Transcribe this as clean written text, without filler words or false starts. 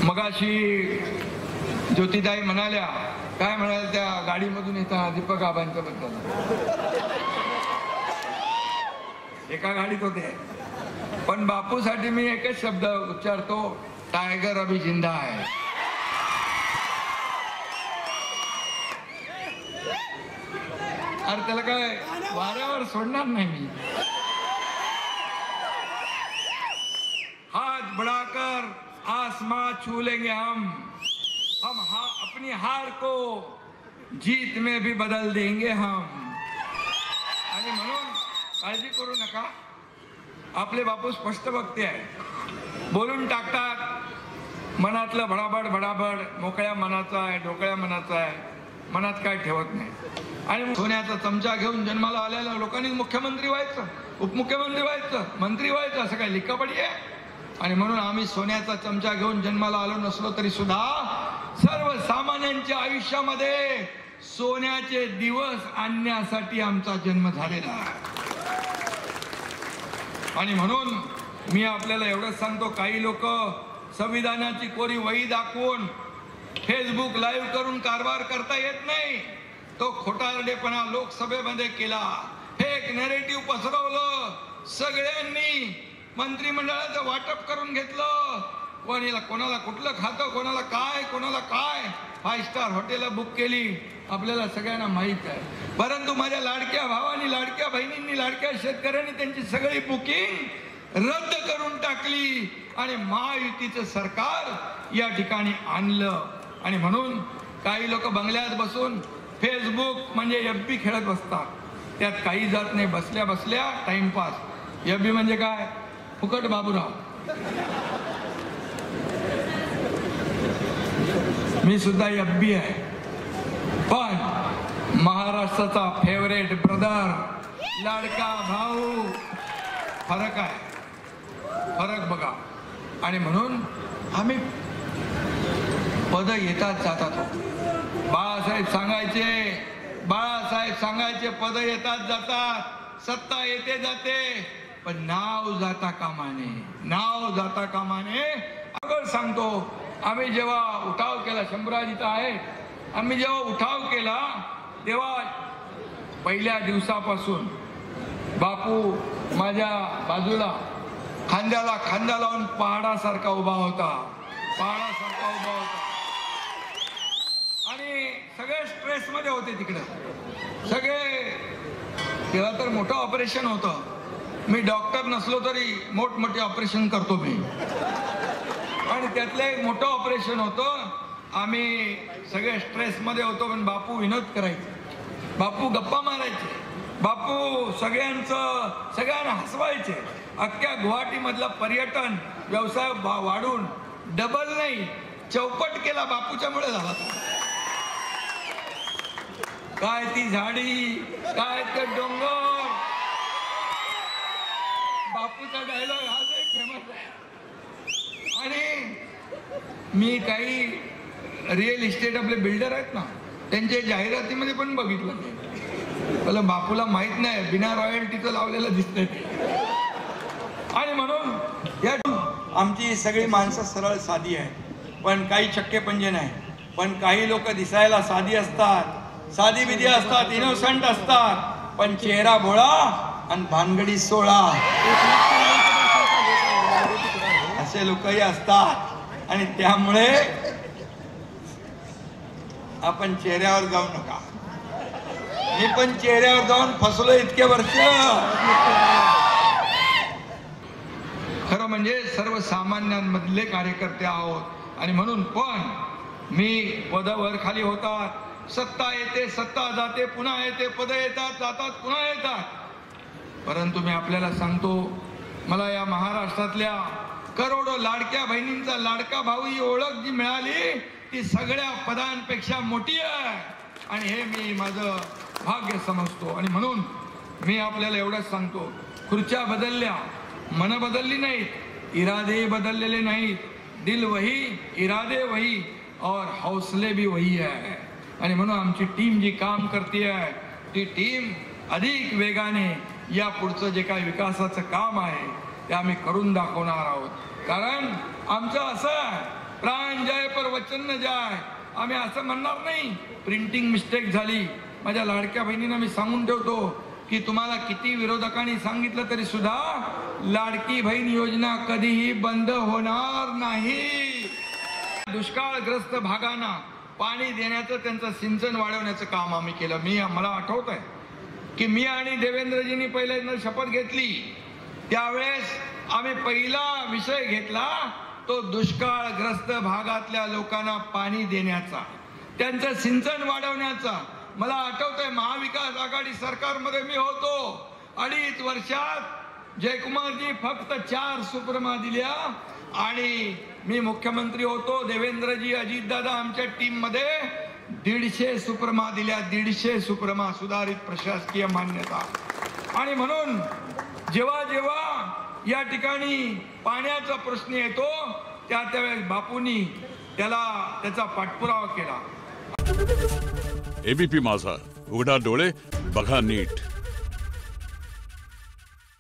मगाशी ज्योतिताई म्हणाल्या, काय म्हणाल्या त्या गाडीमधून येताना दीपक आबांच्या बद्दल, एका गाडीत होते. पण बापूसाठी मी एकच शब्द उच्चारतो, टायगर अभी जिंदा है. अरे त्याला काय वाऱ्यावर सोडणार नाही मी. हाथ बढ़ाकर आसमां छू लेंगे हम अपनी हार को जीत में भी बदल देंगे हम. आणि म्हणून काळजी करू नका, आपले बापू स्पष्ट वक्ते आहे, बोलून टाकतात. मनातलं भडाभड भडाभड मोकळ्या मनाचा आहे, ढोकळ्या मनाचा आहे, मनात काय ठेवत नाही. आणि सोन्याचा चमचा घेऊन जन्माला आलेल्या लोकांनी मुख्यमंत्री व्हायचं, उपमुख्यमंत्री व्हायचं, मंत्री व्हायचं, असं काय लिखापडी आहे. आणि म्हणून आम्ही सोन्याचा चमचा घेऊन जन्माला आलो नसलो तरी सुद्धा सर्वसामान्यांच्या आयुष्यामध्ये सोन्याचे दिवस आणण्यासाठी आमचा जन्म झालेला आहे. आणि म्हणून मी आपल्याला एवढंच सांगतो, काही लोक संविधानाची कोरी वही दाखवून फेसबुक लाईव्ह करून कारभार करता येत नाही, तो खोटारडेपणा लोकसभेमध्ये केला, फेक नॅरेटिव्ह पसरवलं, सगळ्यांनी मंत्रिमंडळाचं वाटप करून घेतलं, कोणाला कुठलं खातं, कोणाला काय 5 स्टार हॉटेल बुक केली, आपल्याला सगळ्यांना माहित आहे. परंतु माझ्या लाडक्या भावांनी, लाडक्या बहिणींनी, लाडक्या शेतकऱ्यांनी त्यांची सगळी बुकिंग रद्द करून टाकली आणि महायुतीचं सरकार या ठिकाणी आणलं. आणि म्हणून काही लोक बंगल्यात बसून फेसबुक म्हणजे FB खेळत बसतात, त्यात काही जात नाही, बसल्या बसल्या टाइमपास. FB म्हणजे काय, फुकट बाबूराव. मी सुद्धा FB आहे, पण महाराष्ट्राचा फेवरेट ब्रदर, लाडका भाऊ, फरक आहे, फरक बघा. आणि म्हणून आम्ही पद येतात जातात. बाळासाहेब सांगायचे पद येतात जातात, सत्ता येते जाते, पण नाव जाता कामा नये. अगर सांगतो, आम्ही जेव्हा उठाव केला, शंभूराज इथं आहे, आम्ही जेव्हा उठाव केला तेव्हा पहिल्या दिवसापासून बापू माझ्या बाजूला खांद्याला खांदा लावून पहाडासारखा उभा होता. आणि सगळे स्ट्रेस मध्ये होते तिकडे सगळे. तेव्हा तर मोठं ऑपरेशन होतं, मी डॉक्टर नसलो तरी मोठमोठे ऑपरेशन करतो मी. आणि त्यातलं एक मोठं ऑपरेशन होतं, आम्ही सगळे स्ट्रेस मध्ये होतो, पण बापू विनोद करायचे, बापू गप्पा मारायचे, बापू सगळ्यांना हसवायचे. अख्ख्या गुवाहाटी मधला पर्यटन व्यवसाय वाढून डबल नाही चौपट केला बापूच्या मुळे झाला. काय ती झाडी, काय ते डोंगर, बापूचा डायलॉग हाच एक फेमस आहे. आणि मी काही रिअल इस्टेट आपले बिल्डर आहेत ना, त्यांच्या जाहिरातीमध्ये पण बघितलं ते, मला बापूला माहित नाही, बिना रॉयल्टीचं लावलेलं दिसतंय ते. आणि म्हणून या आमची सगळी माणसं सरळ साधी आहे, पण काही चक्के पंजे नाही. पण काही लोक दिसायला साधी असतात, साधी विधी असतात, इनोसंट असतात, पण चेहरा भोळा आणि भानगडी 16 असे लोकही असतात. आणि त्यामुळे आपण चेहऱ्यावर जाऊ नका. मी पण चेहऱ्यावर जाऊन फसलो इतके वर्ष. खरं म्हणजे सर्वसामान्यांमधले कार्यकर्ते आहोत. आणि म्हणून पण मी पदावर खाली होतात, सत्ता येते, सत्ता जाते, पुन्हा येते, पद येतात, जातात, पुन्हा येतात. परंतु मी आपल्याला सांगतो, मला या महाराष्ट्रातल्या करोडो लाडक्या बहिणींचा लाडका भाऊ ही ओळख जी मिळाली ती सगळ्या पदांपेक्षा मोठी आहे. आणि हे मी माझं भाग्य समजतो. आणि म्हणून मी आपल्याला एवढंच सांगतो, खुर्च्या बदलल्या, मन बदलली नाहीत, इरादे बदललेले नाहीत. दिल वही, इरादे वही और हौसले भी वही है. आणि म्हणून आमची टीम जी काम करते आहे ती टीम अधिक वेगाने या पुढचं जे काही विकासाचं काम आहे ते आम्ही करून दाखवणार आहोत. कारण आमचं असं प्राण जाय पर वचन न जाय, आम्ही असं म्हणणार नाही. प्रिंटिंग मिस्टेक झाली. माझ्या लाडक्या बहिणींना मी सांगून ठेवतो की तुम्हाला किती विरोधकांनी सांगितलं तरी सुद्धा लाडकी बहीण योजना कधीही बंद होणार नाही. दुष्काळग्रस्त भागांना पाणी देण्याचं, त्यांचं सिंचन वाढवण्याचं काम आम्ही केलं. मला आठवत आहे की मी आणि देवेंद्रजींनी पहिल्यांदा शपथ घेतली त्यावेळेस आम्ही पहिला विषय घेतला तो दुष्काळग्रस्त भागातल्या लोकांना पाणी देण्याचा, त्यांचं सिंचन वाढवण्याचा. मला आठवतंय महाविकास आघाडी सरकारमध्ये मी होतो. 2.5 वर्षात जयकुमारजी फक्त 4 सुप्रमा दिल्या आणि मी मुख्यमंत्री होतो. देवेंद्रजी, अजितदादा आमच्या टीम मध्ये 150 सुप्रमा दिल्या. 150 सुप्रमा, सुधारित प्रशासकीय मान्यता. आणि म्हणून जेव्हा जेव्हा या ठिकाणी पाण्याचा प्रश्न येतो त्यावेळेस बापूंनी त्याचा पाठपुरावा केला. एबीपी माझा, उघडा डोळे बघा नीट.